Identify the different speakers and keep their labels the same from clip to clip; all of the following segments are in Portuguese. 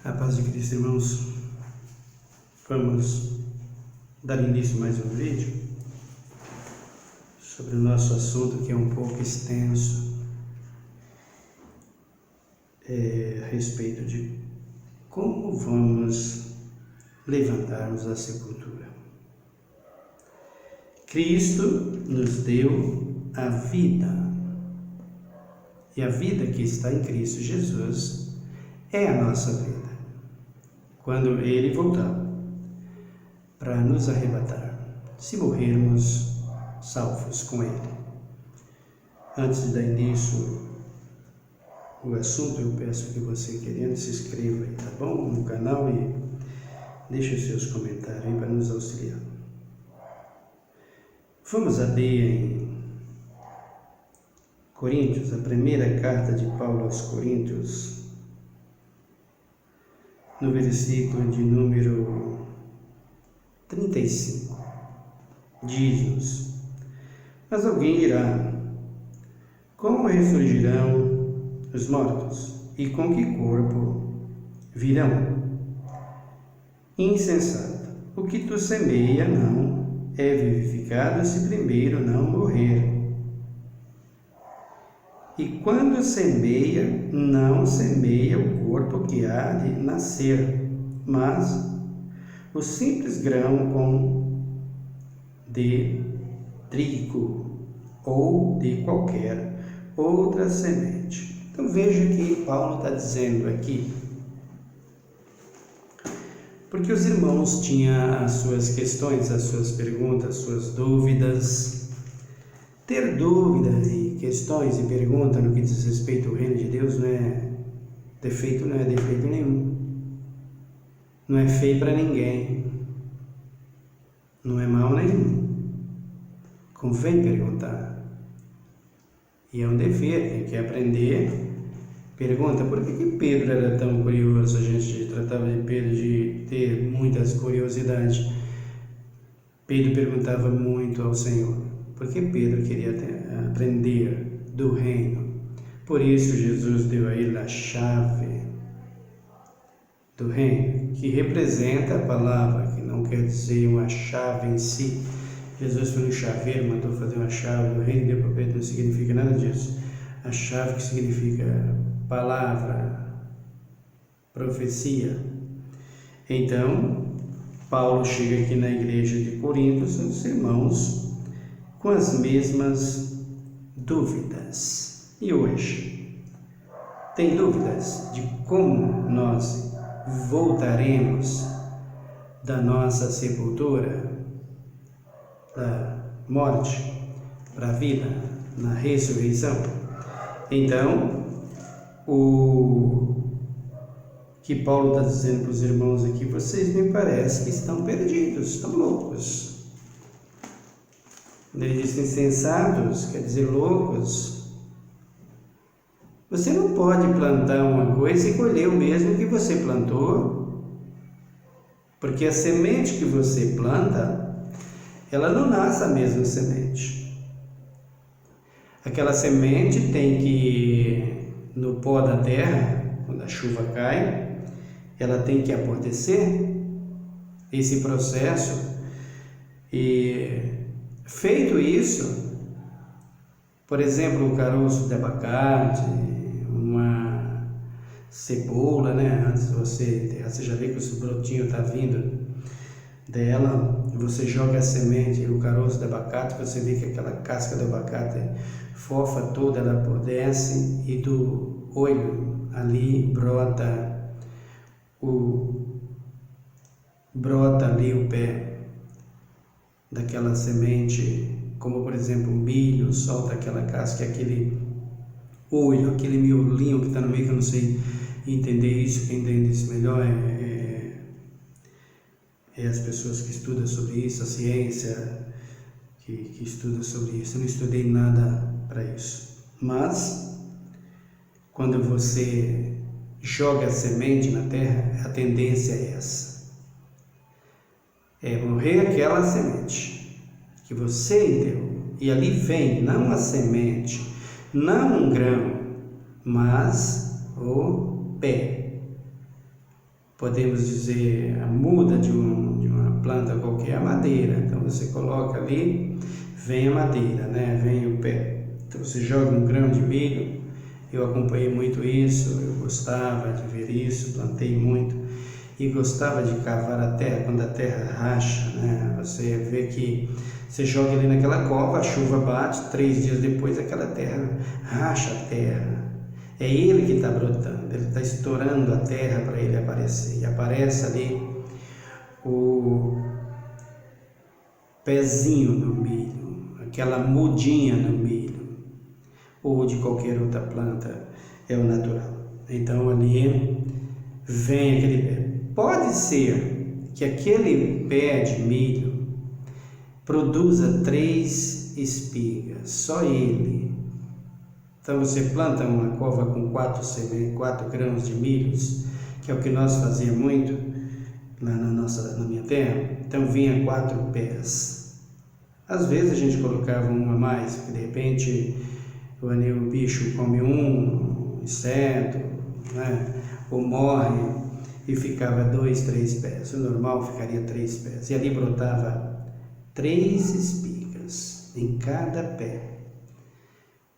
Speaker 1: A paz de Cristo, irmãos. Vamos dar início a mais um vídeo sobre o nosso assunto, que é um pouco extenso, a respeito de como vamos levantarmos a sepultura. Cristo nos deu a vida, e a vida que está em Cristo Jesus é a nossa vida. Quando Ele voltar para nos arrebatar, se morrermos salvos com Ele. Antes de dar início ao assunto, eu peço que você, querendo, se inscreva aí, tá bom? No canal e deixe os seus comentários aí para nos auxiliar. Vamos abrir em Coríntios, a primeira carta de Paulo aos Coríntios, no versículo de número 35, diz-nos: mas alguém dirá, como ressurgirão os mortos, e com que corpo virão? Insensato, o que tu semeia não é vivificado se primeiro não morrer. E quando semeia, não semeia o corpo que há de nascer, mas o simples grão de trigo ou de qualquer outra semente. Então veja que Paulo está dizendo aqui, porque os irmãos tinham as suas questões, as suas perguntas, as suas dúvidas. Ter dúvidas e questões e perguntas no que diz respeito ao reino de Deus não é defeito nenhum. Não é feio para ninguém. Não é mal nenhum. Convém perguntar. E é um dever, quem quer aprender, pergunta. Por que Pedro era tão curioso? A gente tratava de Pedro de ter muitas curiosidades. Pedro perguntava muito ao Senhor. Porque Pedro queria aprender do reino. Por isso Jesus deu a ele a chave do reino, que representa a palavra, que não quer dizer uma chave em si. Jesus foi no chaveiro, mandou fazer uma chave do reino, deu para Pedro, não significa nada disso. A chave que significa palavra, profecia. Então, Paulo chega aqui na igreja de Corinto, os irmãos com as mesmas dúvidas. E hoje, tem dúvidas de como nós voltaremos da nossa sepultura, da morte para a vida, na ressurreição? Então, o que Paulo está dizendo para os irmãos aqui, vocês me parece que estão perdidos, estão loucos. Ele diz insensatos, quer dizer loucos. Você não pode plantar uma coisa e colher o mesmo que você plantou, porque a semente que você planta, ela não nasce a mesma semente. Aquela semente tem que, no pó da terra, quando a chuva cai, ela tem que apodrecer, esse processo. E feito isso, por exemplo, um caroço de abacate, uma cebola, né? Antes você já vê que o brotinho está vindo dela, você joga a semente, o caroço de abacate, você vê que aquela casca do abacate fofa toda, ela apodrece e do olho ali brota ali o pé daquela semente, como por exemplo o milho, solta aquela casca, aquele olho, aquele miolinho que está no meio, que eu não sei entender isso, quem entende isso melhor é as pessoas que estudam sobre isso, a ciência que estuda sobre isso. Eu não estudei nada para isso, mas quando você joga a semente na terra, a tendência é essa. É morrer aquela semente que você enterrou. E ali vem não a semente, não um grão, mas o pé. podemos dizer, a muda de uma planta qualquer, a madeira. Então você coloca ali, vem a madeira, né? Vem o pé. Então você joga um grão de milho. Eu acompanhei muito isso, eu gostava de ver isso, plantei muito e gostava de cavar a terra quando a terra racha, né? Você vê que você joga ali naquela cova, a chuva bate, 3 dias depois aquela terra racha a terra. É ele que está brotando, ele está estourando a terra para ele aparecer. E aparece ali o pezinho do milho, aquela mudinha no milho, ou de qualquer outra planta, é o natural. Então ali vem aquele pé. Pode ser que aquele pé de milho produza 3 espigas, só ele. Então você planta uma cova com 4 grãos de milhos, que é o que nós fazíamos muito lá na minha terra. Então vinha 4 pés. Às vezes a gente colocava um a mais, porque de repente o bicho come um inseto, né? Ou morre e ficava 2, 3 pés. O normal ficaria 3 pés. E ali brotava 3 espigas em cada pé.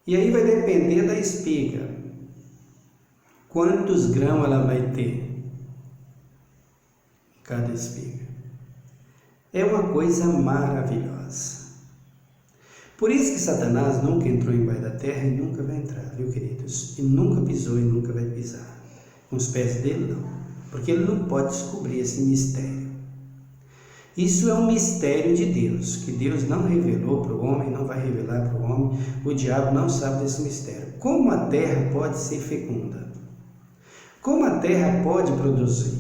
Speaker 1: E aí vai depender da espiga. Quantos grãos ela vai ter em cada espiga. É uma coisa maravilhosa. Por isso que Satanás nunca entrou embaixo da terra e nunca vai entrar, viu, queridos? E nunca pisou e nunca vai pisar. Com os pés dele, não. Porque ele não pode descobrir esse mistério. Isso é um mistério de Deus, que Deus não revelou para o homem, não vai revelar para o homem. O diabo não sabe desse mistério. Como a terra pode ser fecunda? Como a terra pode produzir?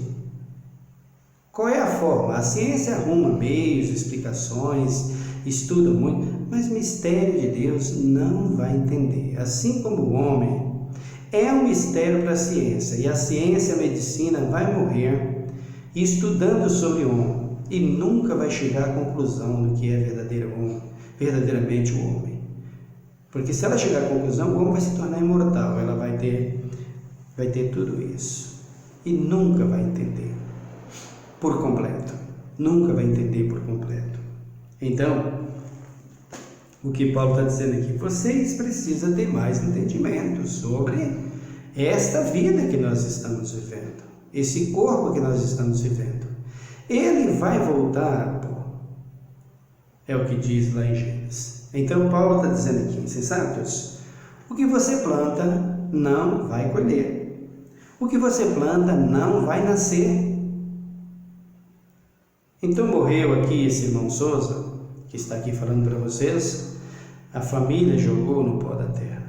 Speaker 1: Qual é a forma? A ciência arruma meios, explicações, estuda muito, mas o mistério de Deus não vai entender. Assim como o homem é um mistério para a ciência, e a ciência, a medicina vai morrer estudando sobre o homem e nunca vai chegar à conclusão do que é verdadeiramente o homem. Porque se ela chegar à conclusão, o homem vai se tornar imortal, ela vai ter tudo isso e nunca vai entender por completo, nunca vai entender por completo. Então, o que Paulo está dizendo aqui, vocês precisam ter mais entendimento sobre esta vida que nós estamos vivendo, esse corpo que nós estamos vivendo. Ele vai voltar ao pó, é o que diz lá em Gênesis. Então Paulo está dizendo aqui, insensatos, o que você planta não vai colher, o que você planta não vai nascer. Então morreu aqui esse irmão Souza, que está aqui falando para vocês, a família jogou no pó da terra.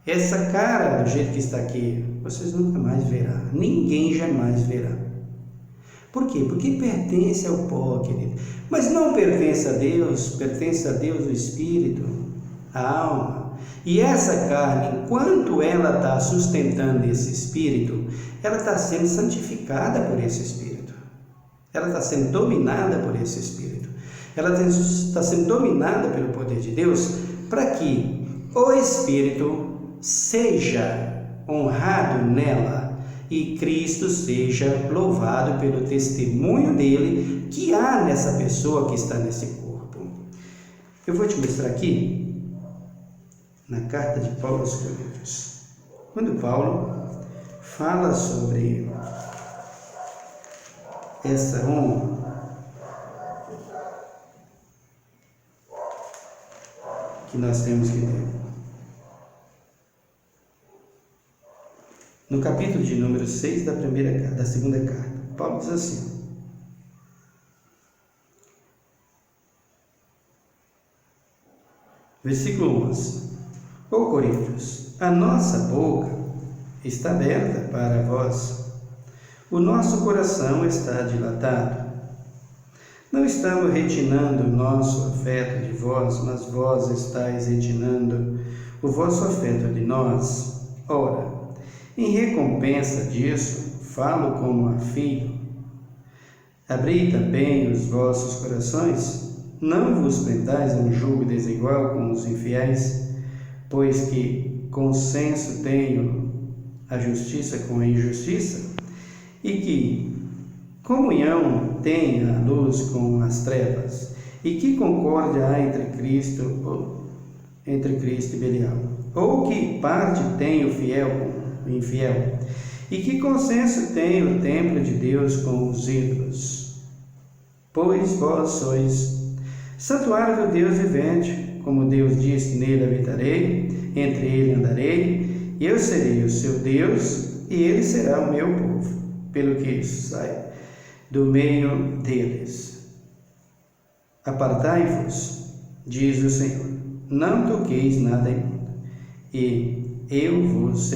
Speaker 1: Essa cara, do jeito que está aqui, vocês nunca mais verão, ninguém jamais verá. Por quê? Porque pertence ao pó, querido. Mas não pertence a Deus o Espírito, a alma. E essa carne, enquanto ela está sustentando esse Espírito, ela está sendo santificada por esse Espírito. Ela está sendo dominada por esse Espírito. Ela está sendo dominada pelo poder de Deus para que o Espírito seja honrado nela e Cristo seja louvado pelo testemunho dele que há nessa pessoa que está nesse corpo. Eu vou te mostrar aqui na carta de Paulo aos Coríntios. Quando Paulo fala sobre essa honra que nós temos que ter. No capítulo de número 6 da segunda carta, Paulo diz assim: versículo 11: Ô Coríntios, a nossa boca está aberta para vós, o nosso coração está dilatado. Não estamos retinando o nosso afeto de vós, mas vós estáis retinando o vosso afeto de nós. Ora, em recompensa disso, falo como a filho. Abri também os vossos corações, não vos prendais a um jugo desigual com os infiéis, pois que consenso tenho a justiça com a injustiça, e que comunhão tem a luz com as trevas, e que concórdia há entre Cristo e Belial? Ou que parte tem o fiel com o infiel? E que consenso tem o templo de Deus com os ídolos? Pois vós sois santuário do Deus vivente, como Deus disse, nele habitarei, entre ele andarei, e eu serei o seu Deus, e ele será o meu povo, pelo que sai do meio deles. Apartai-vos, diz o Senhor, não toqueis nada imundo, e eu vos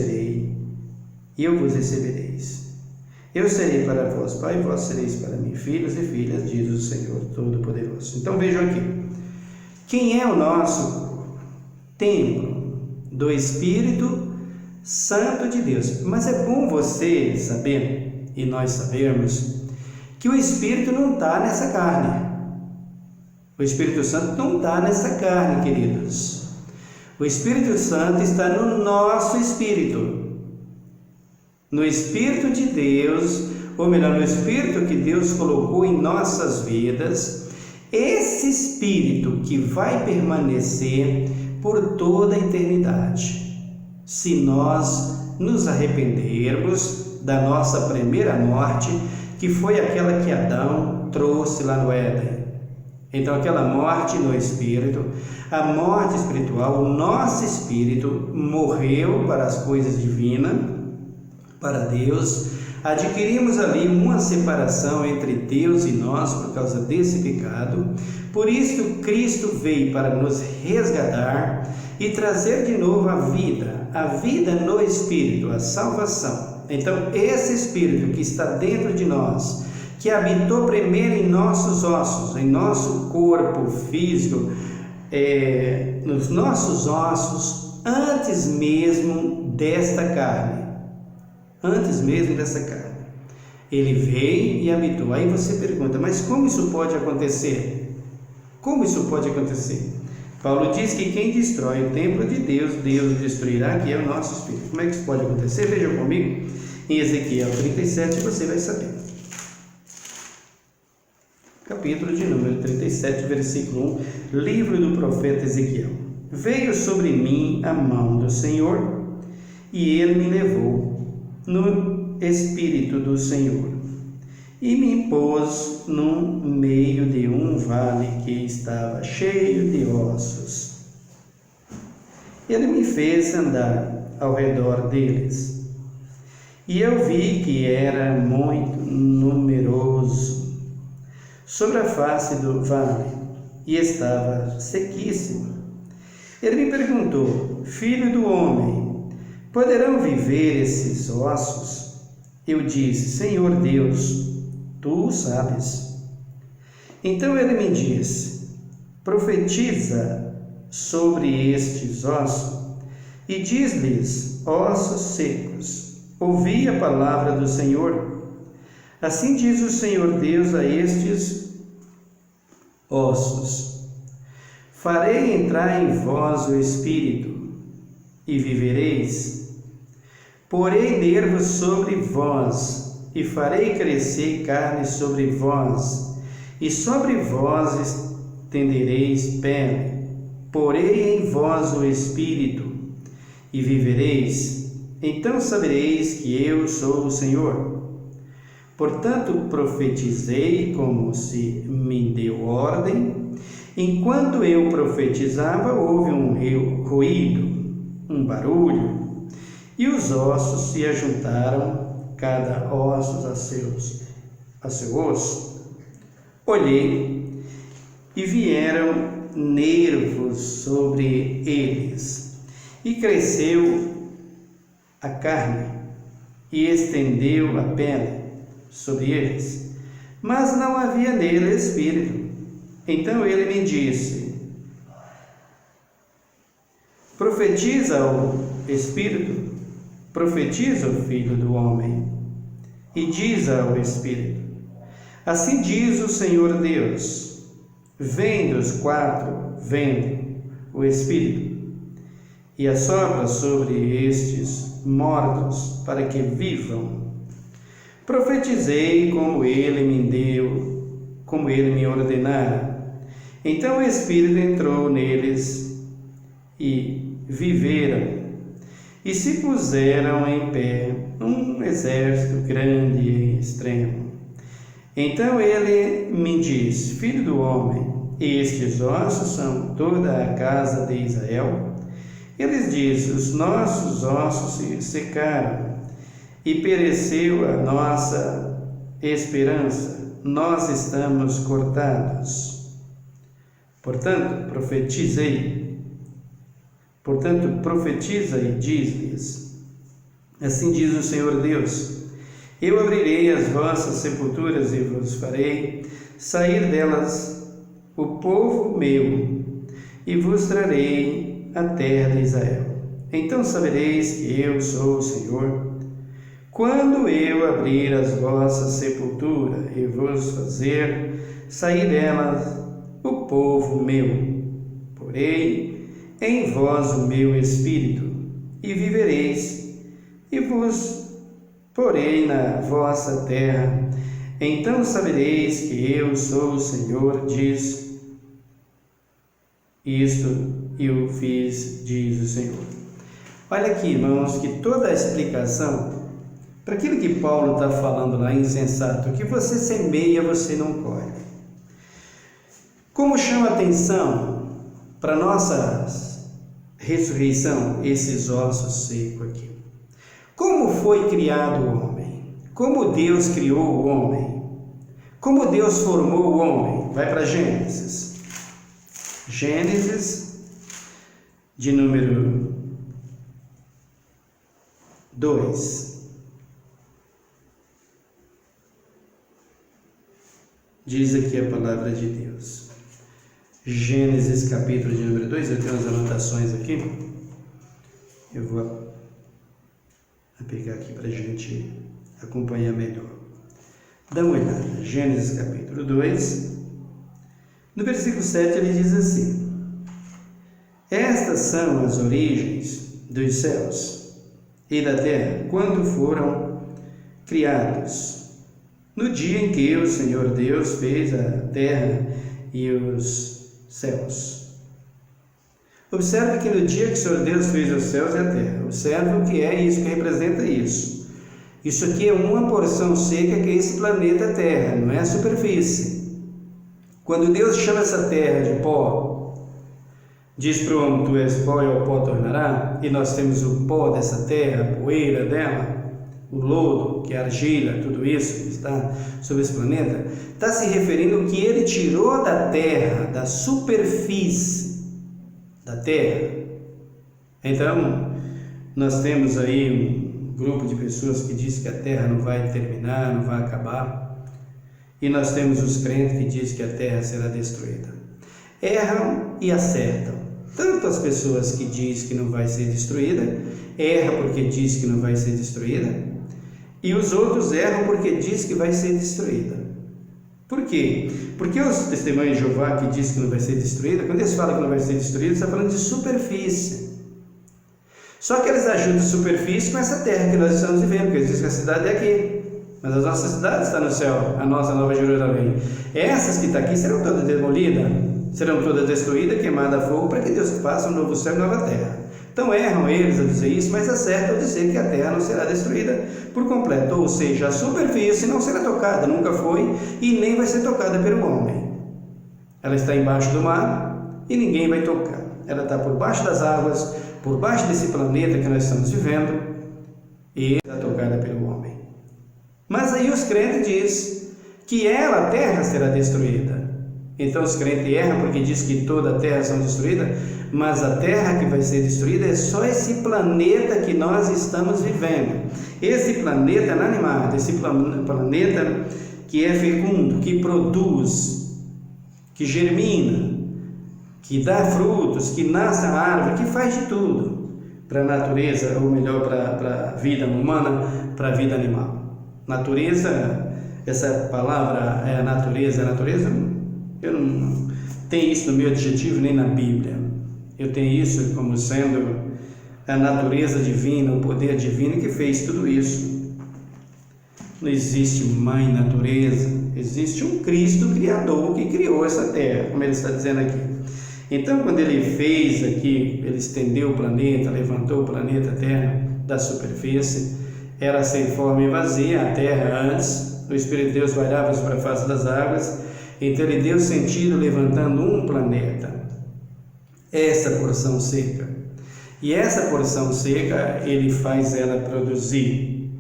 Speaker 1: recebereis. Eu serei para vós pai, vós sereis para mim filhos e filhas, diz o Senhor Todo-Poderoso. Então vejam aqui, quem é o nosso templo? Do Espírito Santo de Deus. Mas é bom você saber, e nós sabermos, que o Espírito não está nessa carne. O Espírito Santo não está nessa carne, queridos. O Espírito Santo está no nosso espírito. No Espírito de Deus, ou melhor, no Espírito que Deus colocou em nossas vidas, esse Espírito que vai permanecer por toda a eternidade, se nós nos arrependermos da nossa primeira morte, que foi aquela que Adão trouxe lá no Éden. Então, aquela morte no Espírito, a morte espiritual, o nosso Espírito morreu para as coisas divinas, para Deus. Adquirimos ali uma separação entre Deus e nós por causa desse pecado. Por isso, Cristo veio para nos resgatar e trazer de novo a vida no Espírito, a salvação. Então, esse Espírito que está dentro de nós, que habitou primeiro em nossos ossos, em nosso corpo físico, nos nossos ossos, antes mesmo desta carne. Ele veio e habitou. Aí você pergunta, mas como isso pode acontecer? Como isso pode acontecer? Paulo diz que quem destrói o templo de Deus, Deus destruirá, que é o nosso Espírito. Como é que isso pode acontecer? Vejam comigo, em Ezequiel 37, você vai saber. Capítulo de número 37, versículo 1, livro do profeta Ezequiel. Veio sobre mim a mão do Senhor, e ele me levou no Espírito do Senhor, e me pôs no meio de um vale que estava cheio de ossos. Ele me fez andar ao redor deles, e eu vi que era muito numeroso sobre a face do vale, e estava sequíssimo. Ele me perguntou, filho do homem, poderão viver esses ossos? Eu disse, Senhor Deus, tu sabes. Então ele me disse, profetiza sobre estes ossos e diz-lhes, ossos secos, ouvi a palavra do Senhor. Assim diz o Senhor Deus a estes ossos, farei entrar em vós o Espírito, e vivereis. Porei nervos sobre vós, e farei crescer carne sobre vós, e sobre vós estendereis pele. Porei em vós o Espírito, e vivereis. Então sabereis que eu sou o Senhor. Portanto, profetizei como se me deu ordem. Enquanto eu profetizava, houve um ruído, um barulho, e os ossos se ajuntaram, cada osso a seu osso. Olhei, e vieram nervos sobre eles, e cresceu a carne, e estendeu a pele sobre eles, mas não havia nele espírito. Então ele me disse, profetiza o Espírito, profetiza o Filho do Homem, e diz ao Espírito, assim diz o Senhor Deus, vem dos quatro ventos o Espírito, e assopra sobre estes mortos para que vivam. Profetizei como ele me ordenara. Então o Espírito entrou neles e viveram, e se puseram em pé um exército grande e extremo. Então ele me diz: Filho do homem, estes ossos são toda a casa de Israel? Eles dizem: os nossos ossos se secaram, e pereceu a nossa esperança, nós estamos cortados. Portanto, profetiza e diz-lhes: assim diz o Senhor Deus: eu abrirei as vossas sepulturas e vos farei sair delas o povo meu, e vos trarei a terra de Israel. Então sabereis que eu sou o Senhor, quando eu abrir as vossas sepulturas e vos fazer sair delas o povo meu. Porei em vós o meu espírito, e vivereis, e vos porei na vossa terra. Então sabereis que eu sou o Senhor, diz isto e o fiz, diz o Senhor. Olha aqui, irmãos, que toda a explicação para aquilo que Paulo está falando lá, insensato, que você semeia, você não colhe. Como chama atenção para a nossa ressurreição esses ossos secos aqui? Como foi criado o homem? Como Deus criou o homem? Como Deus formou o homem? Vai para Gênesis. Gênesis, de número 2. Diz aqui a palavra de Deus. Gênesis, capítulo de número 2. Eu tenho umas anotações aqui. Eu vou pegar aqui para a gente acompanhar melhor. Dá uma olhada. Gênesis, capítulo 2. No versículo 7 ele diz assim: estas são as origens dos céus e da terra, quando foram criados, no dia em que o Senhor Deus fez a terra e os céus. Observe que no dia que o Senhor Deus fez os céus e a terra, observe o que é isso, que representa isso. Isso aqui é uma porção seca que é esse planeta Terra, não é a superfície. Quando Deus chama essa terra de pó, diz para o homem: tu és pó e ao pó tornará, e nós temos o pó dessa terra, a poeira dela, o lodo, que é a argila, tudo isso que está sobre esse planeta, está se referindo ao que ele tirou da terra, da superfície da terra. Então, nós temos aí um grupo de pessoas que diz que a terra não vai terminar, não vai acabar, e nós temos os crentes que dizem que a terra será destruída. Erram e acertam. Tanto as pessoas que dizem que não vai ser destruída, erram porque diz que não vai ser destruída, e os outros erram porque diz que vai ser destruída. Por quê? Porque os testemunhos de Jeová que diz que não vai ser destruída, quando eles falam que não vai ser destruída, está falando de superfície. Só que eles ajudam a superfície com essa terra que nós estamos vivendo, porque eles dizem que a cidade é aqui, mas a nossa cidade está no céu, a nossa Nova Jerusalém. Essas que estão aqui serão todas demolidas, serão todas destruídas, queimadas a fogo, para que Deus faça um novo céu e nova terra. Então erram eles a dizer isso, mas acertam a dizer que a terra não será destruída por completo, ou seja, a superfície não será tocada, nunca foi e nem vai ser tocada pelo homem. Ela está embaixo do mar e ninguém vai tocar. Ela está por baixo das águas, por baixo desse planeta que nós estamos vivendo, e está tocada pelo homem. Mas aí os crentes dizem que ela, a terra, será destruída. Então os crentes erram porque diz que toda a terra será destruída, mas a terra que vai ser destruída é só esse planeta que nós estamos vivendo. Esse planeta inanimado, esse planeta que é fecundo, que produz, que germina, que dá frutos, que nasce a árvore, que faz de tudo para a natureza, ou melhor, para a vida humana, para a vida animal. Natureza, essa palavra é a natureza, eu não tenho isso no meu adjetivo nem na Bíblia. Eu tenho isso como sendo a natureza divina, o poder divino que fez tudo isso. não existe mãe natureza, existe um Cristo Criador que criou essa terra, como ele está dizendo aqui. Então, quando ele fez aqui, ele estendeu o planeta, levantou o planeta Terra da superfície, era sem forma e vazia a terra antes, o Espírito de Deus pairava sobre a face das águas, então ele deu sentido levantando um planeta, essa porção seca. E essa porção seca, ele faz ela produzir.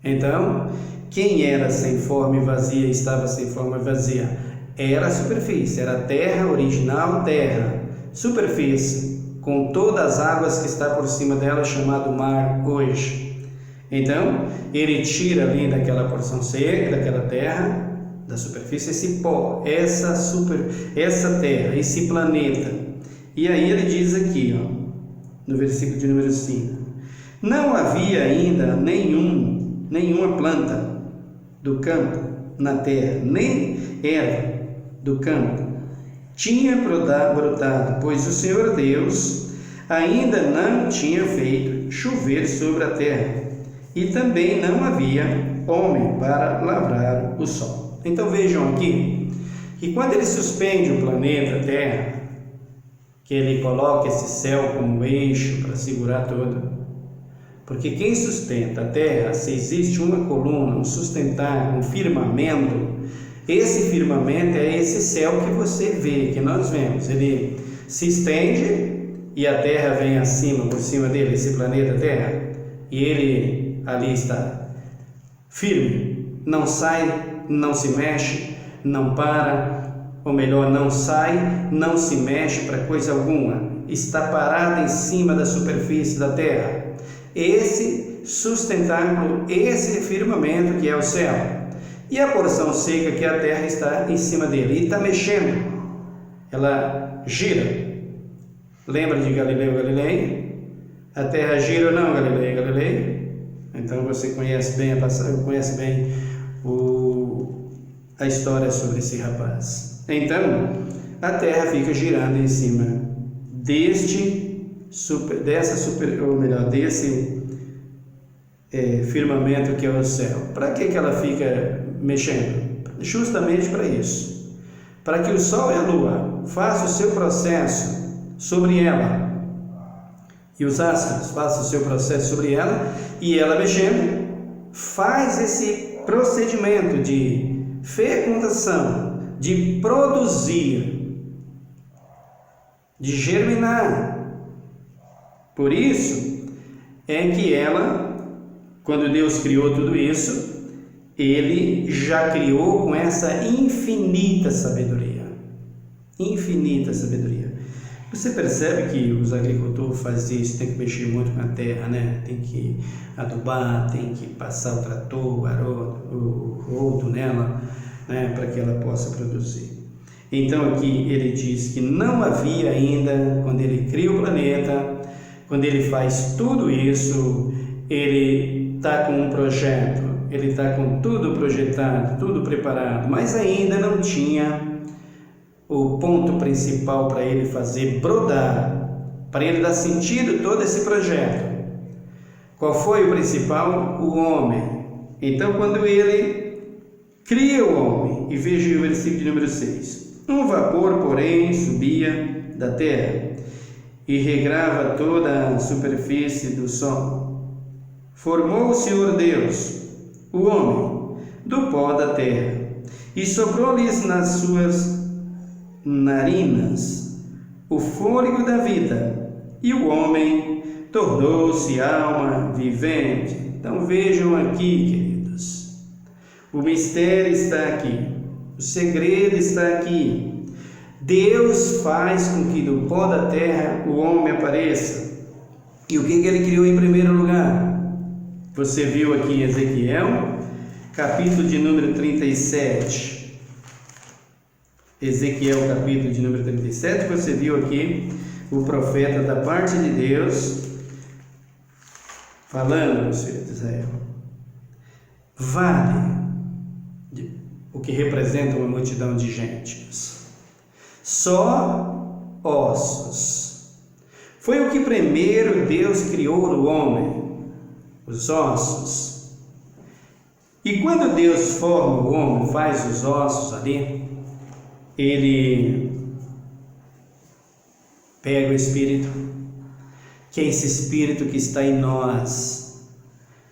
Speaker 1: Então, quem era sem forma e vazia, estava sem forma e vazia, era a superfície, era a terra original, terra, superfície, com todas as águas que está por cima dela, chamado mar hoje. Então, ele tira ali daquela porção seca, daquela terra, da superfície, esse pó, essa terra, esse planeta. E aí ele diz aqui, no versículo de número 5, não havia ainda nenhuma planta do campo na terra, nem erva do campo tinha brotado, pois o Senhor Deus ainda não tinha feito chover sobre a terra, e também não havia homem para lavrar o sol. Então vejam aqui, que quando ele suspende o planeta Terra, que ele coloca esse céu como eixo para segurar tudo, porque quem sustenta a Terra, se existe uma coluna, um sustentar, um firmamento, esse firmamento é esse céu que você vê, que nós vemos. Ele se estende e a Terra vem acima, por cima dele, esse planeta Terra, e ele ali está firme, não sai, não se mexe, não para, ou melhor, não sai, não se mexe para coisa alguma, está parado em cima da superfície da Terra. Esse sustentáculo, esse firmamento que é o céu. E a porção seca que a terra está em cima dele, e está mexendo, ela gira. Lembra de Galileu Galilei? A terra gira ou não, Galileu Galilei? Então você conhece bem a história sobre esse rapaz. Então, a terra fica girando em cima desse firmamento que é o céu. Para que ela fica mexendo? Justamente para isso, para que o sol e a lua façam o seu processo sobre ela, e os astros façam o seu processo sobre ela, e ela mexendo faz esse procedimento de fecundação, de produzir, de germinar. Por isso é que ela, quando Deus criou tudo isso, Ele já criou com essa infinita sabedoria. Infinita sabedoria. Você percebe que os agricultores fazem isso, tem que mexer muito com a terra, né? Tem que adubar, tem que passar o trator, o rodo nela, né? Para que ela possa produzir. Então aqui ele diz que não havia ainda, quando ele cria o planeta, quando ele faz tudo isso, ele está com um projeto, ele está com tudo projetado, tudo preparado, mas ainda não tinha o ponto principal para ele fazer brotar, para ele dar sentido todo esse projeto. Qual foi o principal? O homem. Então, quando ele cria o homem, e veja o versículo de número 6, um vapor, porém, subia da terra e regrava toda a superfície do sol. Formou o Senhor Deus o homem do pó da terra e soprou-lhes nas suas narinas o fôlego da vida, e o homem tornou-se alma vivente. Então vejam aqui, queridos, o mistério está aqui, o segredo está aqui. Deus faz com que do pó da terra o homem apareça. E o que ele criou em primeiro lugar? Você viu aqui em Ezequiel, capítulo de número 37. Ezequiel, capítulo de número 37, você viu aqui o profeta da parte de Deus falando aos filhos de Israel. Vale o que representa uma multidão de gentes, só ossos. Foi o que primeiro Deus criou no homem, os ossos. E quando Deus forma o homem, faz os ossos ali, Ele pega o Espírito, que é esse Espírito que está em nós,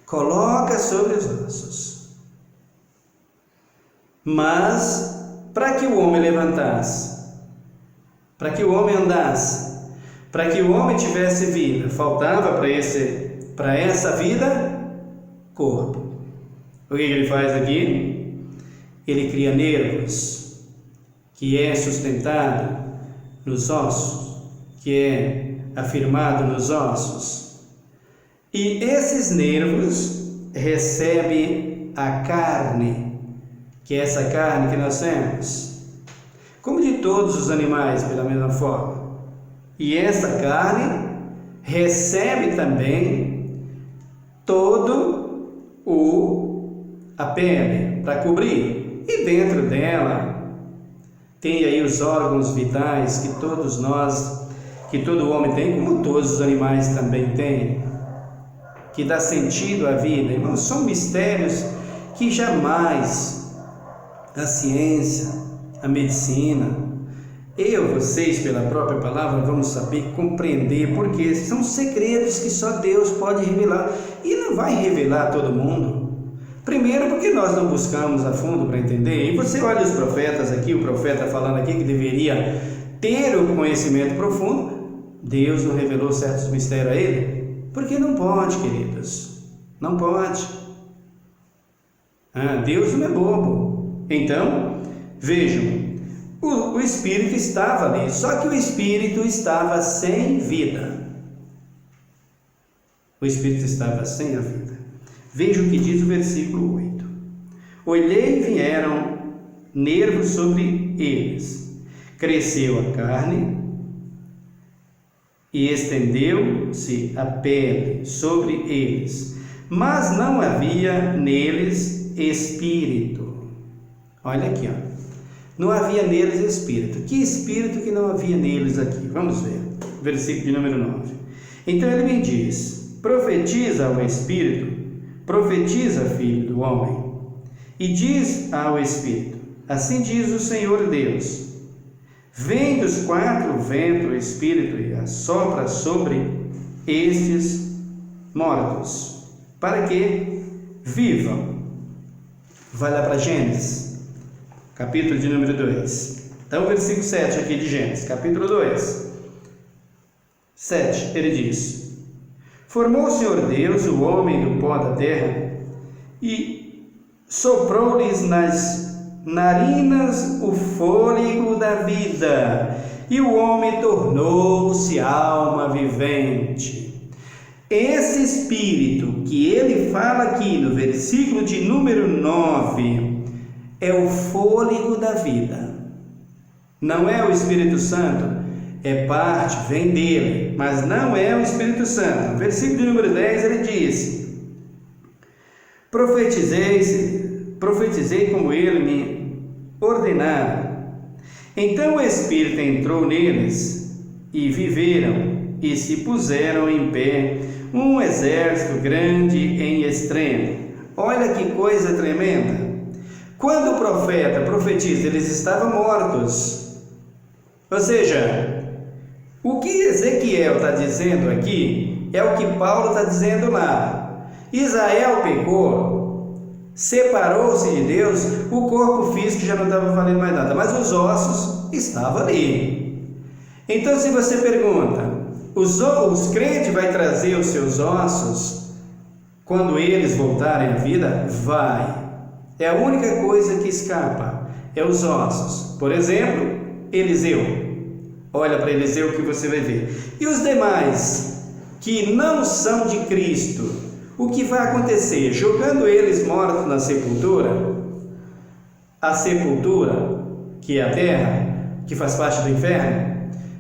Speaker 1: coloca sobre os ossos. Mas, para que o homem levantasse, para que o homem andasse, para que o homem tivesse vida, faltava para essa vida, corpo. O que ele faz aqui? Ele cria nervos, que é sustentado nos ossos, que é afirmado nos ossos. E esses nervos recebem a carne, que é essa carne que nós temos, como de todos os animais, pela mesma forma. E essa carne recebe também a pele para cobrir. E dentro dela tem aí os órgãos vitais que todos nós, que todo homem tem, como todos os animais também têm, que dá sentido à vida. Irmãos, são mistérios que jamais a ciência, a medicina, vocês, pela própria palavra, vamos saber compreender, porque são segredos que só Deus pode revelar, e não vai revelar a todo mundo. Primeiro, porque nós não buscamos a fundo para entender. E você olha os profetas aqui, o profeta falando aqui que deveria ter o conhecimento profundo, Deus não revelou certos mistérios a ele, porque não pode, queridos, não pode. Deus não é bobo. Então, vejam, o Espírito estava ali, só que o Espírito estava sem vida. O Espírito estava sem a vida. Veja o que diz o versículo 8. Olhei e vieram nervos sobre eles. Cresceu a carne e estendeu-se a pele sobre eles, mas não havia neles espírito. Olha aqui, não havia neles espírito. Que espírito que não havia neles aqui? Vamos ver, versículo de número 9. Então ele me diz: profetiza ao Espírito, profetiza, filho do homem, e diz ao Espírito: assim diz o Senhor Deus, vem dos quatro ventos o Espírito e assopra sobre estes mortos, para que vivam. Vai lá para Gênesis, capítulo de número 2. Então, versículo 7 aqui de Gênesis, capítulo 2, 7, ele diz: formou o Senhor Deus o homem do pó da terra e soprou-lhes nas narinas o fôlego da vida, e o homem tornou-se alma vivente. Esse Espírito que ele fala aqui no versículo de número 9 é o fôlego da vida. Não é o Espírito Santo, é parte, vem dele, mas não é o Espírito Santo. No versículo de número 10 ele diz: profetizei como ele me ordenara. Então o Espírito entrou neles e viveram e se puseram em pé um exército grande em extremo. Olha que coisa tremenda. Quando o profeta profetiza, eles estavam mortos. Ou seja, o que Ezequiel está dizendo aqui é o que Paulo está dizendo lá. Israel pecou, separou-se de Deus, o corpo físico já não estava valendo mais nada, mas os ossos estavam ali. Então, se você pergunta, os crentes vai trazer os seus ossos quando eles voltarem à vida? Vai. É a única coisa que escapa, é os ossos. Por exemplo, Eliseu. Olha para Eliseu que você vai ver. E os demais que não são de Cristo, o que vai acontecer? Jogando eles mortos na sepultura, a sepultura, que é a terra, que faz parte do inferno,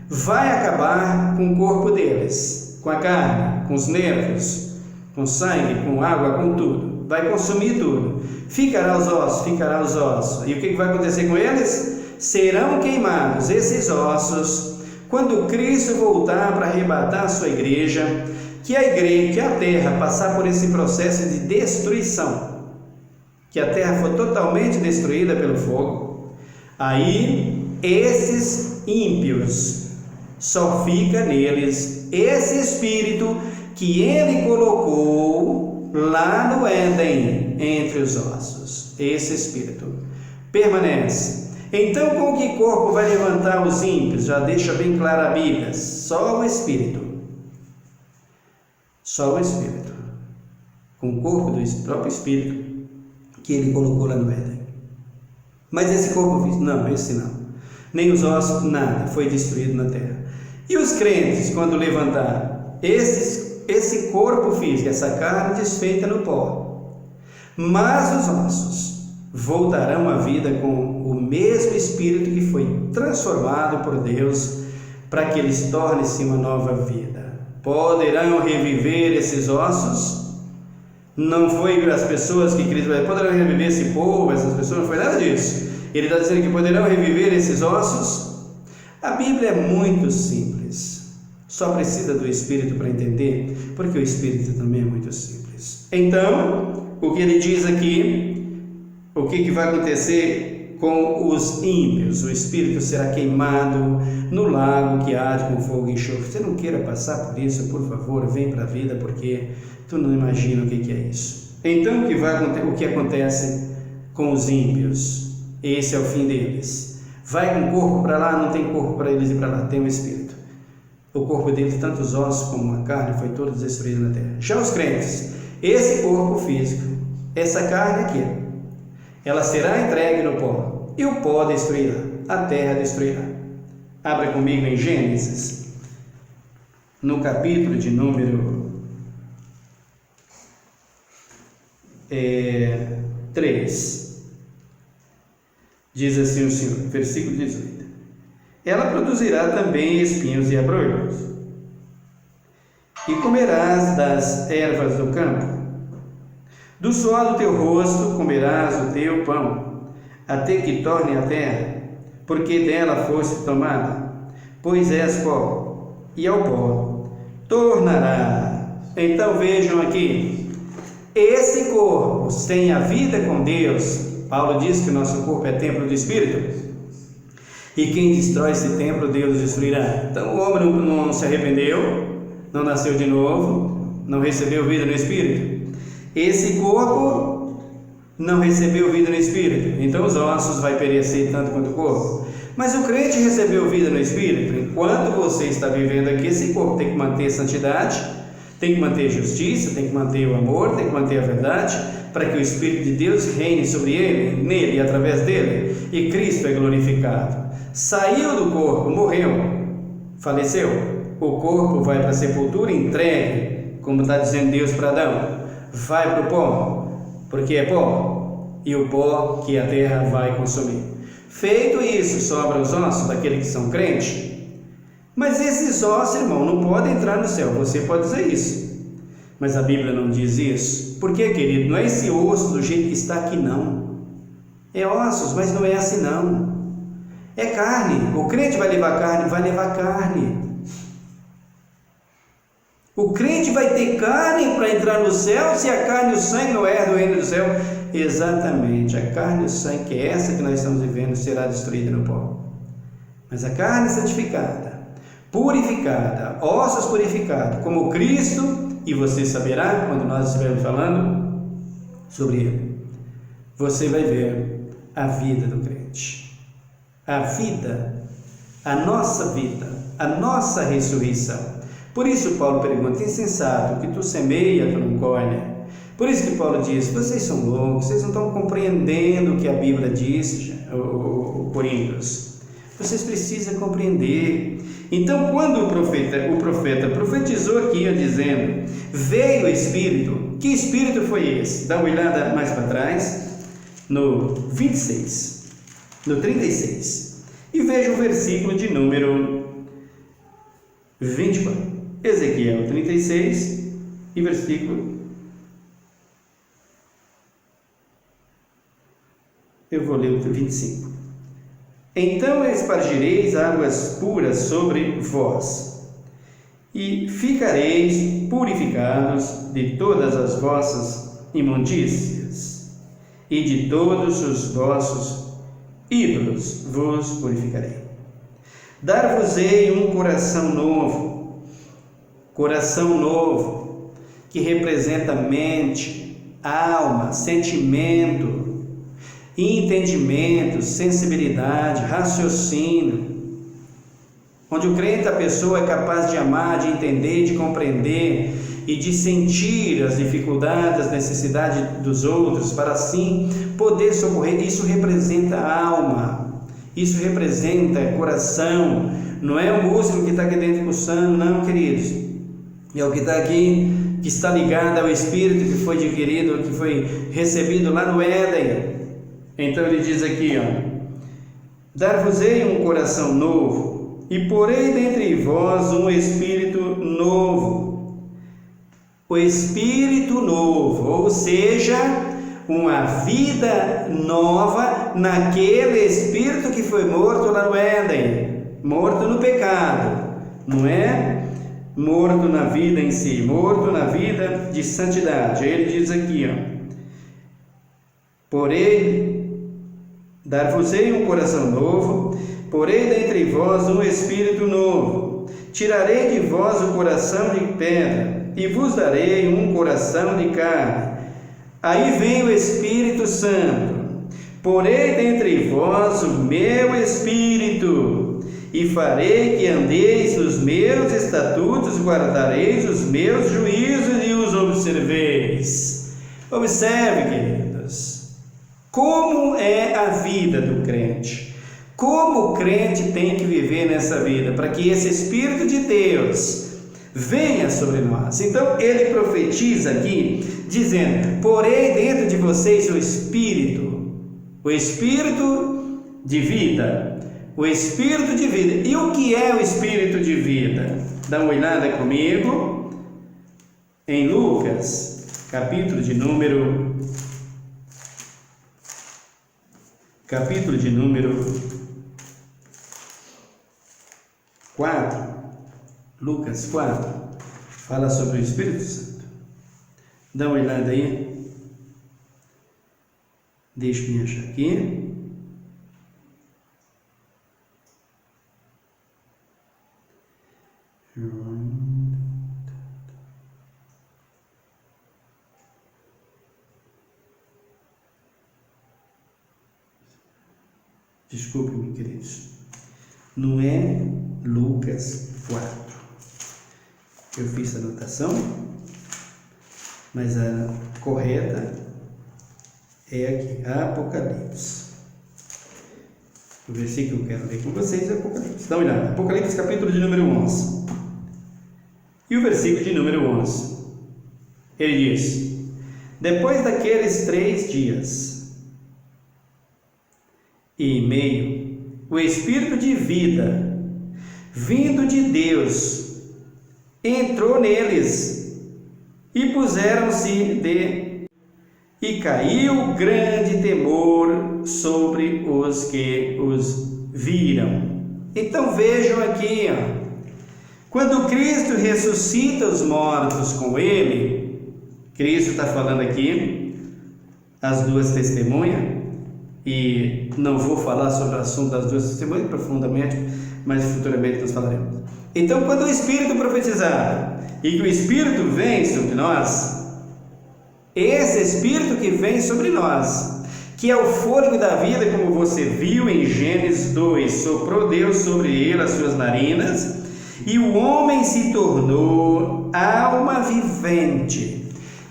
Speaker 1: vai acabar com o corpo deles, com a carne, com os nervos, com sangue, com água, com tudo. Vai consumir tudo. Ficará os ossos. E o que vai acontecer com eles? Serão queimados esses ossos quando Cristo voltar para arrebatar a sua igreja, que a terra passar por esse processo de destruição. que a terra for totalmente destruída pelo fogo, aí esses ímpios, só fica neles esse espírito que ele colocou lá no Éden, entre os ossos. Esse espírito permanece. Então, com que corpo vai levantar os ímpios? Já deixa bem claro a Bíblia: só o espírito. Só o espírito. Com o corpo do próprio espírito que ele colocou lá no Éden. Mas esse corpo físico? Não, esse não. Nem os ossos, nada, foi destruído na terra. E os crentes, quando levantaram esse corpo físico, essa carne desfeita no pó, mas os ossos voltarão à vida com o mesmo espírito que foi transformado por Deus para que eles tornem-se uma nova vida. Poderão reviver esses ossos? Não foi as pessoas que Cristo poderão reviver esse povo, essas pessoas, não foi nada disso. Ele está dizendo que poderão reviver esses ossos? A Bíblia é muito simples, só precisa do Espírito para entender, porque o Espírito também é muito simples. Então, o que ele diz aqui, o que vai acontecer com os ímpios? O Espírito será queimado no lago que arde com fogo e enxofre. Você não queira passar por isso, por favor, vem para a vida, porque tu não imagina o que é isso. Então, o que acontece com os ímpios? Esse é o fim deles. Vai com o corpo para lá, não tem corpo para eles ir para lá, tem um espírito. O corpo deles, tanto os ossos como a carne, foi todo destruído na terra. Já os crentes, esse corpo físico, essa carne aqui, ela será entregue no pó, e o pó destruirá, a terra destruirá. Abra comigo em Gênesis, no capítulo de número 3. Diz assim o Senhor, versículo 18: ela produzirá também espinhos e abrolhos, e comerás das ervas do campo. Do suor do teu rosto comerás o teu pão, até que torne a terra, porque dela foste tomada, pois és pó, e ao pó tornará. Então vejam aqui, esse corpo tem a vida com Deus. Paulo diz que o nosso corpo é templo do Espírito, e quem destrói esse templo, Deus destruirá. Então o homem não se arrependeu, não nasceu de novo, não recebeu vida no Espírito. Esse corpo não recebeu vida no Espírito, então os ossos vai perecer tanto quanto o corpo. Mas o crente recebeu vida no Espírito. Enquanto você está vivendo aqui, esse corpo tem que manter santidade, tem que manter justiça, tem que manter o amor, tem que manter a verdade, para que o Espírito de Deus reine sobre ele, nele e através dele, e Cristo é glorificado. Saiu do corpo, morreu, faleceu, o corpo vai para a sepultura, entregue, como está dizendo Deus para Adão, vai para o pó, porque é pó, e o pó que a terra vai consumir. Feito isso, sobram os ossos daqueles que são crentes. Mas esses ossos, irmão, não podem entrar no céu. Você pode dizer isso, mas a Bíblia não diz isso. Por quê, querido? Não é esse osso do jeito que está aqui, não. É ossos, mas não é assim, não. É carne. O crente vai levar carne? Vai levar carne. O crente vai ter carne para entrar no céu, se a carne e o sangue não herdam o reino do céu? Exatamente, a carne e o sangue, que é essa que nós estamos vivendo, será destruída no pó. Mas a carne santificada, purificada, ossos purificados, como Cristo, e você saberá quando nós estivermos falando sobre ele, você vai ver a vida do crente, a vida, a nossa ressurreição. Por isso Paulo pergunta: insensato, que tu semeia, tu não colhe. Por isso que Paulo diz: vocês são loucos, vocês não estão compreendendo o que a Bíblia diz, o Coríntios. Vocês precisam compreender. Então, quando o profeta profetizou aqui, dizendo: veio o Espírito, que Espírito foi esse? Dá uma olhada mais para trás, no 26, no 36, e veja o versículo de número 24. Ezequiel 36 e versículo, eu vou ler o 25. Então espargireis águas puras sobre vós, e ficareis purificados de todas as vossas imundícias, e de todos os vossos ídolos vos purificarei. Dar-vos-ei um coração novo, que representa mente, alma, sentimento, entendimento, sensibilidade, raciocínio, onde o crente, a pessoa, é capaz de amar, de entender, de compreender e de sentir as dificuldades, as necessidades dos outros, para assim poder socorrer. Isso representa a alma, isso representa coração. Não é o músculo que está aqui dentro pulsando, não, queridos. É o que está aqui, que está ligado ao Espírito que foi adquirido, que foi recebido lá no Éden. Então ele diz aqui, dar-vos-ei um coração novo, e porei dentre vós um espírito novo. O espírito novo, ou seja, uma vida nova naquele espírito que foi morto lá no Éden, morto no pecado, não é morto na vida em si, morto na vida de santidade. Aí ele diz aqui, porém, dar-vos-ei um coração novo, porém dentre vós um espírito novo, tirarei de vós o coração de pedra, e vos darei um coração de carne. Aí vem o Espírito Santo, porei dentre vós o meu Espírito, e farei que andeis nos meus estatutos, guardareis os meus juízos e os observeis. Observe, queridos, como é a vida do crente, como o crente tem que viver nessa vida, para que esse Espírito de Deus venha sobre nós. Então ele profetiza aqui, dizendo: porei dentro de vocês o Espírito de vida, o Espírito de vida. E o que é o Espírito de vida? Dá uma olhada comigo em Lucas, capítulo de número 4. Lucas 4 fala sobre o Espírito Santo. Dá uma olhada aí. Deixa-me achar aqui. Desculpe-me, queridos. Não é Lucas 4. Eu fiz a anotação, mas a correta é aqui, Apocalipse. O versículo que eu quero ler com vocês é Apocalipse. Dá uma olhada, Apocalipse capítulo de número 11. E o versículo de número 11, ele diz: depois daqueles 3 dias e meio, o Espírito de vida, vindo de Deus, entrou neles, e puseram-se e caiu grande temor sobre os que os viram. Então vejam aqui, quando Cristo ressuscita os mortos com ele, Cristo está falando aqui, as 2 testemunhas, e não vou falar sobre o assunto das 2 testemunhas profundamente, mas futuramente nós falaremos. Então, quando o Espírito profetizar e que o Espírito vem sobre nós, esse Espírito que vem sobre nós, que é o fôlego da vida, como você viu em Gênesis 2, soprou Deus sobre ele as suas narinas, e o homem se tornou alma vivente.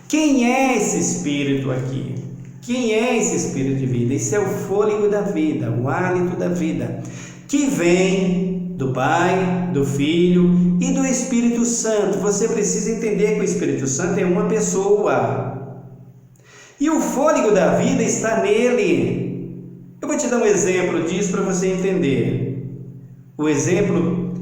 Speaker 1: Quem é esse Espírito aqui? Quem é esse Espírito de vida? Esse é o fôlego da vida, o hálito da vida, que vem do Pai, do Filho e do Espírito Santo. Você precisa entender que o Espírito Santo é uma pessoa, e o fôlego da vida está nele. Eu vou te dar um exemplo disso para você entender. O exemplo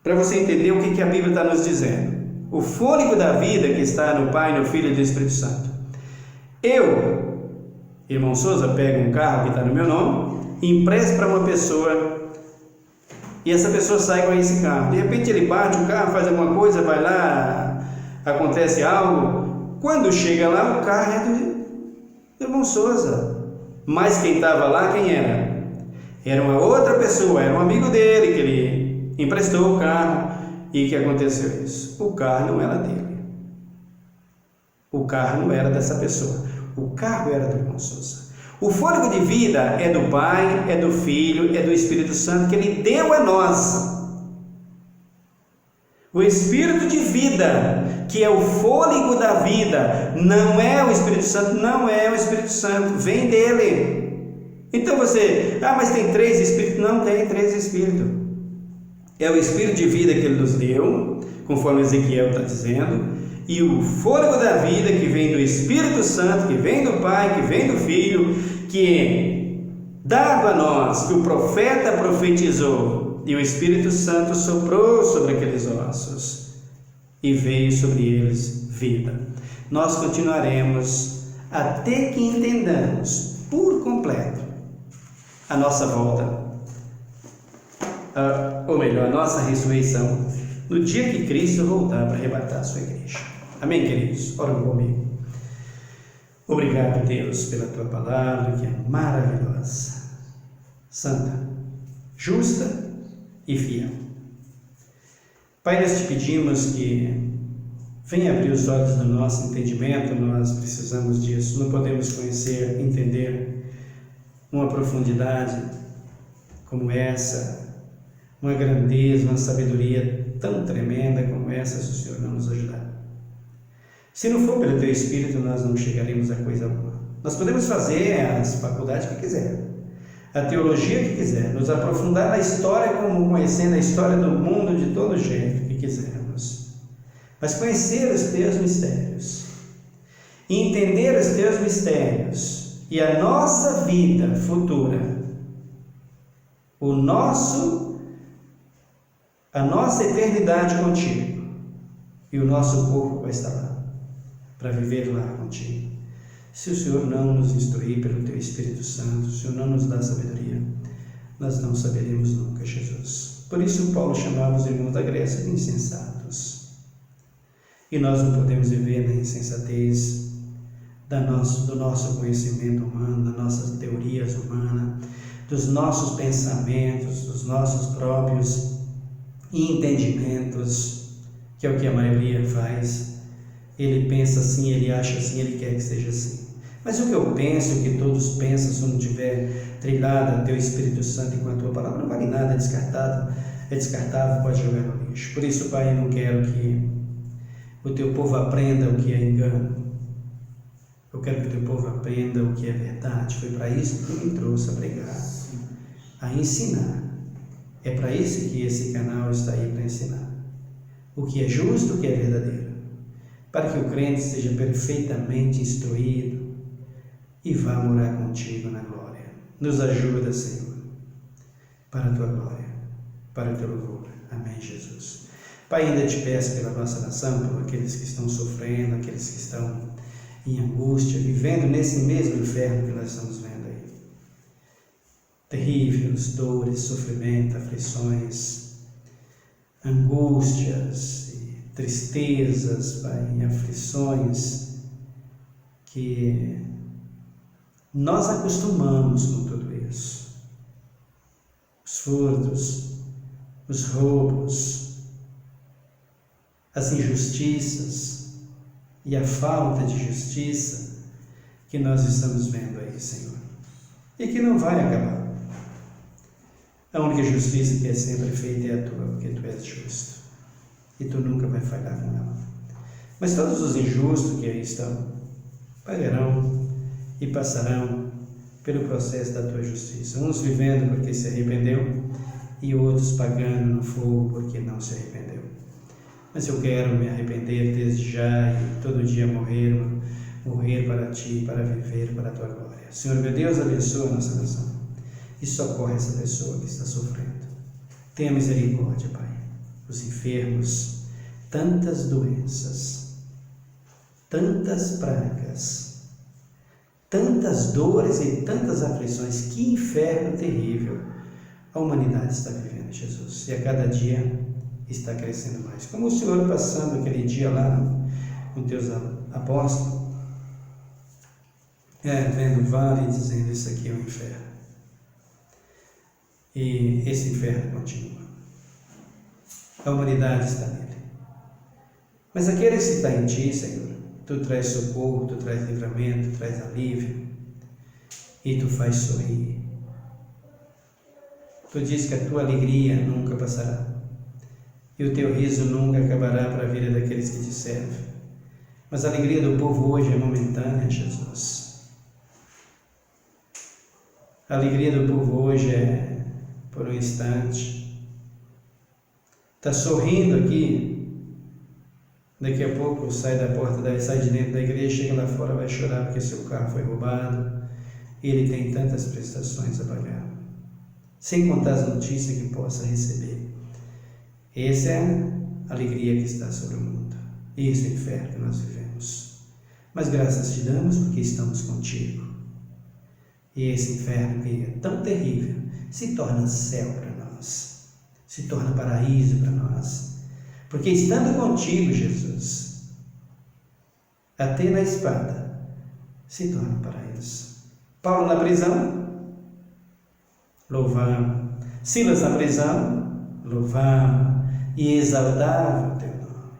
Speaker 1: para você entender o que a Bíblia está nos dizendo. O fôlego da vida que está no Pai, no Filho e no Espírito Santo. Eu, irmão Souza, pego um carro que está no meu nome, empresto para uma pessoa, e essa pessoa sai com esse carro. De repente ele bate o carro, faz alguma coisa, vai lá, acontece algo. Quando chega lá, o carro Irmão Souza. Mas quem estava lá, quem era? Era uma outra pessoa, era um amigo dele que ele emprestou o carro. E que aconteceu isso? O carro não era dele. O carro não era dessa pessoa. O carro era do irmão Souza. O fôlego de vida é do Pai, é do Filho, é do Espírito Santo que Ele deu a nós. O Espírito de vida, que é o fôlego da vida, não é o Espírito Santo, não é o Espírito Santo, vem dele. Então você, mas tem 3 Espíritos? Não tem 3 Espíritos. É o Espírito de vida que Ele nos deu, conforme Ezequiel está dizendo, e o fôlego da vida que vem do Espírito Santo, que vem do Pai, que vem do Filho, que é dado a nós, que o profeta profetizou, e o Espírito Santo soprou sobre aqueles ossos, e veio sobre eles vida. Nós continuaremos até que entendamos por completo a nossa volta, ou melhor, a nossa ressurreição, no dia que Cristo voltar para arrebatar a sua igreja. Amém, queridos? Orem comigo. Obrigado, Deus, pela Tua palavra, que é maravilhosa, santa, justa e fiel. Pai, nós te pedimos que venha abrir os olhos do nosso entendimento. Nós precisamos disso. Não podemos conhecer, entender uma profundidade como essa, uma grandeza, uma sabedoria tão tremenda como essa, se o Senhor não nos ajudar. Se não for pelo Teu Espírito, nós não chegaremos a coisa alguma. Nós podemos fazer as faculdades que quiser, a teologia que quiser, nos aprofundar na história como conhecendo a história do mundo de todo jeito que quisermos. Mas conhecer os Teus mistérios, e entender os Teus mistérios, e a nossa vida futura, a nossa eternidade contigo, e o nosso corpo vai estar lá, para viver lá contigo. Se o Senhor não nos instruir pelo Teu Espírito Santo, se o Senhor não nos dá sabedoria, nós não saberemos nunca, Jesus. Por isso Paulo chamava os irmãos da Grécia de insensatos. E nós não podemos viver na insensatez do nosso conhecimento humano, das nossas teorias humanas, dos nossos pensamentos, dos nossos próprios entendimentos, que é o que a maioria faz. Ele pensa assim, ele acha assim, ele quer que seja assim. Mas o que eu penso, o que todos pensam, se não tiver trilhado Teu Espírito Santo e com a Tua palavra, não vale nada, é descartável, pode jogar no lixo. Por isso, Pai, eu não quero que o Teu povo aprenda o que é engano. Eu quero que o Teu povo aprenda o que é verdade. Foi para isso que Tu me trouxe a pregar, a ensinar. É para isso que esse canal está aí, para ensinar o que é justo, o que é verdadeiro, para que o crente seja perfeitamente instruído e vá morar contigo na glória. Nos ajuda, Senhor, para a Tua glória, para o Teu louvor. Amém, Jesus. Pai, ainda te peço pela nossa nação, por aqueles que estão sofrendo, aqueles que estão em angústia, vivendo nesse mesmo inferno que nós estamos vendo aí. Terríveis dores, sofrimento, aflições, angústias, tristezas, Pai, aflições, que nós acostumamos com tudo isso. Os furtos, os roubos, as injustiças e a falta de justiça que nós estamos vendo aí, Senhor, e que não vai acabar. A única justiça que é sempre feita é a Tua, porque Tu és justo. E Tu nunca vai falhar com ela. Mas todos os injustos que aí estão pagarão e passarão pelo processo da Tua justiça. Uns vivendo porque se arrependeu e outros pagando no fogo porque não se arrependeu. Mas eu quero me arrepender desde já e todo dia morrer para Ti, para viver para a Tua glória. Senhor, meu Deus, abençoa a nossa nação e socorre essa pessoa que está sofrendo. Tenha misericórdia, Pai. Os enfermos, tantas doenças, tantas pragas, tantas dores e tantas aflições. Que inferno terrível a humanidade está vivendo, Jesus. E a cada dia está crescendo mais. Como o Senhor passando aquele dia lá com Teus apóstolos, vendo o vale e dizendo: isso aqui é o inferno. E esse inferno continua. A humanidade está nele. Mas aquele que está em ti, Senhor, tu traz socorro, tu traz livramento, tu traz alívio e tu faz sorrir. Tu diz que a tua alegria nunca passará e o teu riso nunca acabará para a vida daqueles que te servem. Mas a alegria do povo hoje é momentânea, Jesus. A alegria do povo hoje é por um instante. Está sorrindo aqui, daqui a pouco sai da porta, sai de dentro da igreja, chega lá fora, vai chorar porque seu carro foi roubado e ele tem tantas prestações a pagar, sem contar as notícias que possa receber. Essa é a alegria que está sobre o mundo. Esse é o inferno que nós vivemos. Mas graças te damos porque estamos contigo. E esse inferno que é tão terrível se torna céu para nós, se torna paraíso para nós. Porque estando contigo, Jesus, até na espada se torna paraíso. Paulo na prisão, louvava. Silas na prisão, louvava e exaltava o teu nome.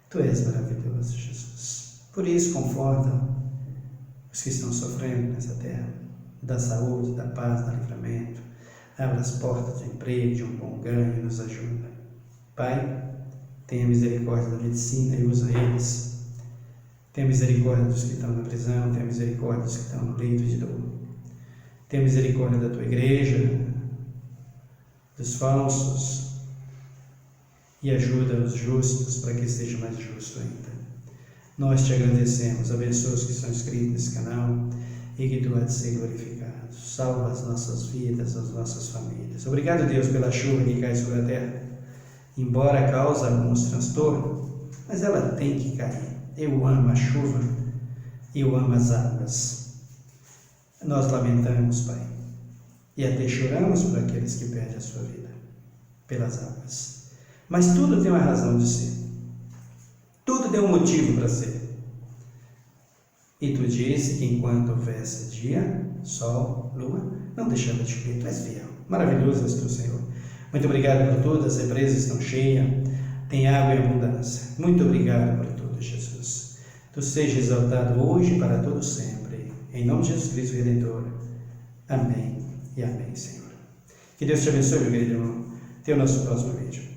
Speaker 1: Tu és maravilhoso, Jesus. Por isso, conforta os que estão sofrendo nessa terra. Dá saúde, dá paz, dá livramento. Abre as portas de emprego, de um bom ganho e nos ajuda. Pai, tenha misericórdia da medicina e usa eles. Tenha misericórdia dos que estão na prisão, tenha misericórdia dos que estão no leito de dor. Tenha misericórdia da tua igreja, dos falsos, e ajuda os justos para que seja mais justo ainda. Nós te agradecemos, abençoa os que são inscritos nesse canal e que tu há de ser glorificado. Salva as nossas vidas, as nossas famílias. Obrigado, Deus, pela chuva que cai sobre a terra. Embora cause alguns transtornos, mas ela tem que cair. Eu amo a chuva, eu amo as águas. Nós lamentamos, Pai, e até choramos por aqueles que perdem a sua vida pelas águas. Mas tudo tem uma razão de ser. Tudo tem um motivo para ser. E tu disse que enquanto houvesse dia, sol, lua, não deixava de chover. Tu és fiel. Maravilhoso és tu, Senhor. Muito obrigado por tudo. As represas estão cheias. Tem água em abundância. Muito obrigado por tudo, Jesus. Tu seja exaltado hoje e para todo sempre. Em nome de Jesus Cristo, Redentor. Amém e amém, Senhor. Que Deus te abençoe, meu querido irmão. Até o nosso próximo vídeo.